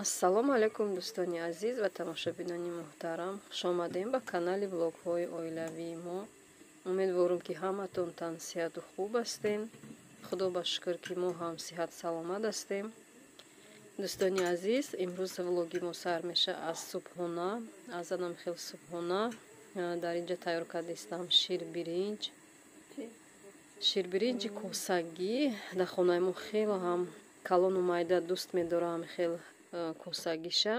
ассалому алайкум дӯстони азиз ва тамошобинони муҳтарам, хушомадем ба канали влогҳои оилавии мо. Умедворум ки ҳаматон тан сиҳату хуб ҳастем. худо ба шукр ки мо ҳам сиҳат саломат ҳастем. дӯстони азиз, имрӯз влоги мо сар меша аз субҳона, аз анам хел субҳона. дар инҷа тайёр кардистам ширбиринҷи косагӣ. дар хонаи мо хело ҳам калону майда дӯст медорам, хел косагиша.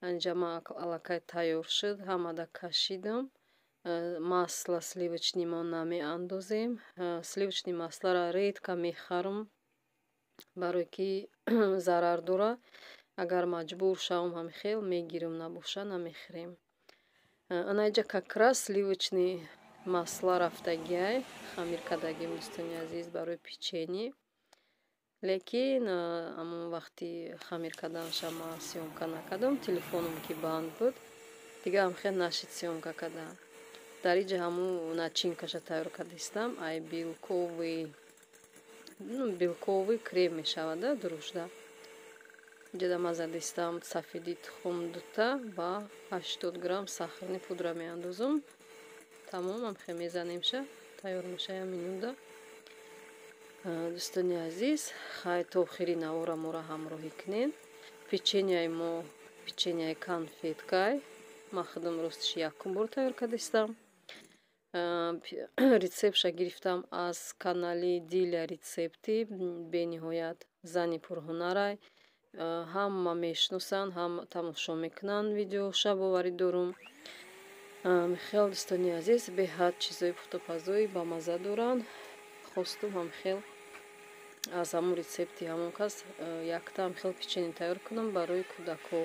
анҷа ма аллакай тайёр шуд, ҳамада кашидам. масла сливочни мо намеандозем. Сливочни маслара редка мехарам, барое ки зарар дора. агар маҷбур шавам ҳам хел мегирам, набоша намехӯрем. анаиҷа какрас сливочни масла рафтагиай хамир кардагим дӯстони азиз барои печени. лекин амон вақти хамир карданша ма сёмка накардам, телефонам ки банд буд, дига ҳам хел нашид сёмка кардан. дар инҷа ҳамун начинкаша тайёр кардистам. ай билковый крем мешавада, дурушта. инҷа маза дистам сафеди тухм дута ва 80 грамм сахарни пудра меандозам. тамомам хел мезанемша, тайёр меша минуда. дӯстони азиз, хай то охири навора мора ҳамроҳӣ кунед. Печенияи мо печенияи конфеткай, ма худам ростиш якум бор тайёр кардистам. рецептша гирифтам аз канали Диля рецепти. бениҳоят зани пурҳунарай, ҳама мешиносанд, ҳама тамошо мекунанд видеоша, боварӣ дорум. хел дӯстони азиз, беҳад чизои пухтупазои бамаза доранд. хостум ҳам хел аз ҳамун рецепти ҳамон кас яктам хел печени тайёр кунам барои кӯдако.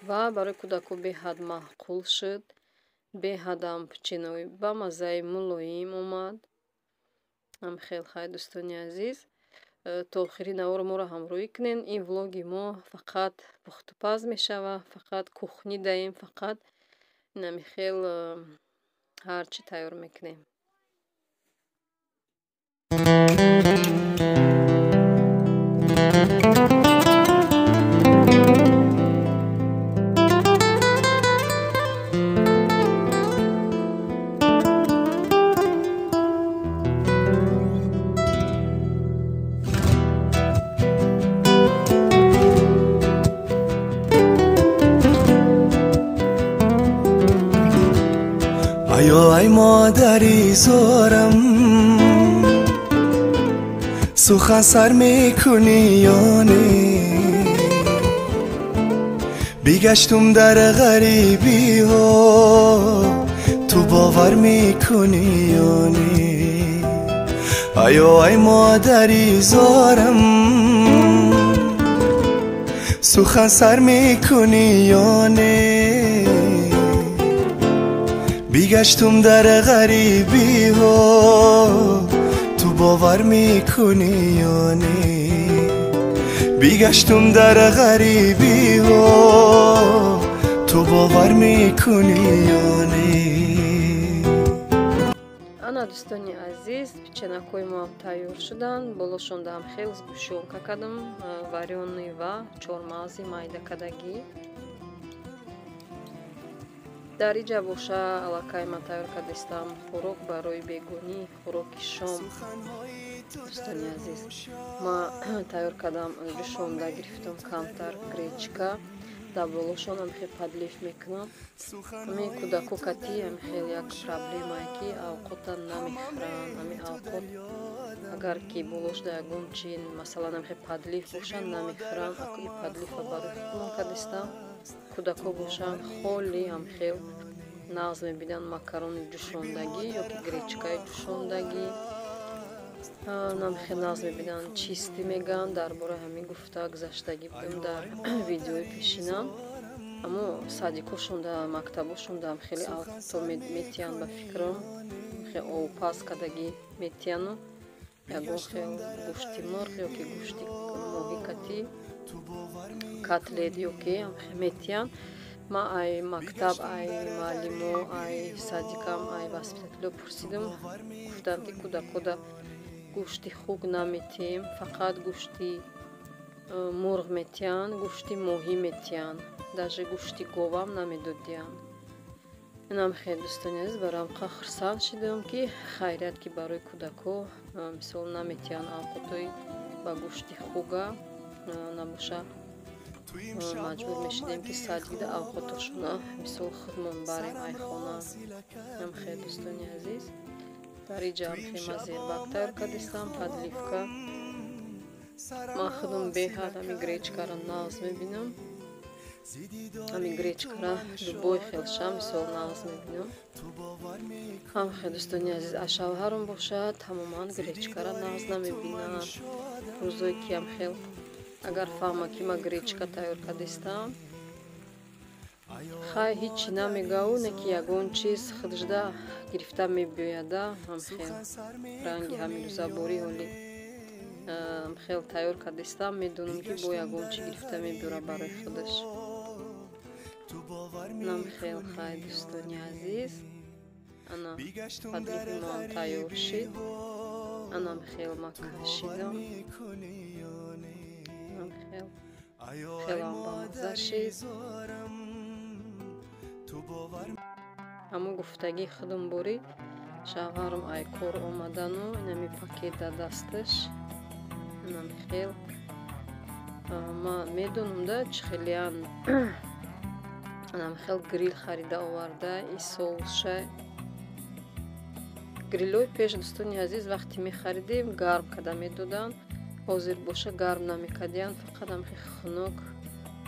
ва барои кӯдако беҳад маъқул шуд. беҳадам печенои бамазаи мулоим омад. ҳам хел хай дӯстони азиз, то охири навора моро ҳамроҳӣ кунед. ин влоги мо фақат пухтупаз мешавад, фақат кухнӣ даем, фақат инами хел ҳарчи тайёр мекунем. ای مادری زارم، سخن سر میکنی یا نه؟ بیگشتم در غریبی ها، تو باور میکنی یا نه؟ ای مادری زارم، سخن سر میکنی یا نه؟ بیگشتم در غریبی ها، تو باور میکنی یا نه؟ بیگشتم در غریبی ها، تو باور میکنی یا نه؟ ана дӯстони азиз, печенакҳои мо ҳам тайёр шуданд. болошонда ҳам хел гӯшонка кардам, вареный ва чормағзи майдакардагӣ. дар инҷа боша аллакай ман тайёр кардистам хӯрок барои бегонӣ, хӯроки шом. дӯстони азиз, ма тайёр кардам ҷӯшонда гирифтам камтар гречка. дар болошонам хел подлив мекунам. ҳамин кӯдако кати ҳам хел як проблемае ки авқота намехӯранд. ҳамин авқот агар ки болошда ягон чин масалан ҳам хел подлив бошанд намехӯранд. акои подлива барои худмон кардистам. кӯдако бошанд холи ҳам хел нағз мебинанд макарони ҷӯшондагӣ ёки гречкаи ҷӯшондагӣ. нам хел нағз мебинанд, чисти мегӯянд. дар бораи ҳамин гуфта гузаштагӣ будем дар видеои пешинам. аммо садикошон дар мактабошон дар хеле авқото метиҳанд ба фикрам, хел овпаз кардагӣ метиҳану ягон хел гӯшти мурғ ёки гӯшти моҳӣ катӣ, котлет ёки метиҳанд. ма ай мактаб, ай муаллимо, ай садикам, ай воспитателё пурсидам. гуфтанд ки кӯдакода гӯшти хук наметиҳем, фақат гӯшти مرغ метиянд, гӯшти моҳӣ метиянд, даже гӯшти говам намедодиянд. Инам хеле дӯстони азиз барамқа хурсанд шудам ки хайрият ки барои кӯдако мисол наметиянд авқотои ба гӯшти хуга набоша маҷбур мешудем ки саҷида авқотошона мисол худмон барем айхона. Инам хеле дӯстони азиз дар инҷа ҳам хеле мазирбак тайёр кардистам подливка. Ман худам беҳад ҳами гречкаро нағз мебинам. ҳами гречкара дубои хелша мисол нағз мебинам. ҳам хеле дӯстони азиз ашавҳарам бошад тамоман гречкара нағз намебинад. рӯзое ки ҳам хел агар фаҳма ки ма гречка тайёр кардистам хай ҳичи намегаву не ки ягон чиз худжда гирифта мебиёяда ҳам хел ранги ҳамин забори ҳоли хел тайёр кардистам медонам ки бо ягон чи гирифта мебиёра барои худаш. нам хел хай дӯстони азиз ана подливи ман тайёр шид. анам хел ма кашидам. анам хелам бамаза шид. ҳамо гуфтаги худам борид шавҳарам ай кор омадану инами пакет да дасташ. анам хел ма медонамда чӣ хелиян анам хел грил харида оварда и соусша грилои пеш дӯстони азиз вақте мехаридем гарм карда медоданд. ҳозир боша гарм намекардиянд фақат ҳамхи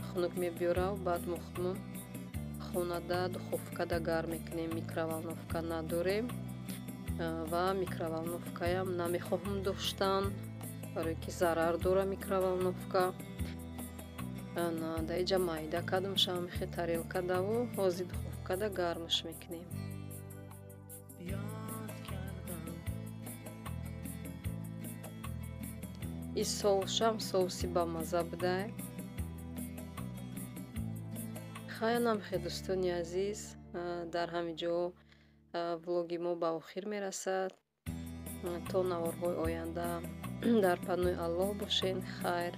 хунук мебиёрав баъд мо худмон хонада духовкада гарм мекунем. микроволновка надорем ва микроволновкаям намехоҳам доштан барое ки зарар дора микроволновка. дар инҷа майда кардам шамихи тарелкадаву ҳозир духовкада гармаш мекунем. ин соусшам соуси бамаза будае. хаянам хеле дӯстони азиз дар ҳамин ҷо влоги мо ба охир мерасад. то наворҳои оянда дар паноҳи аллоҳ бошед. хайр.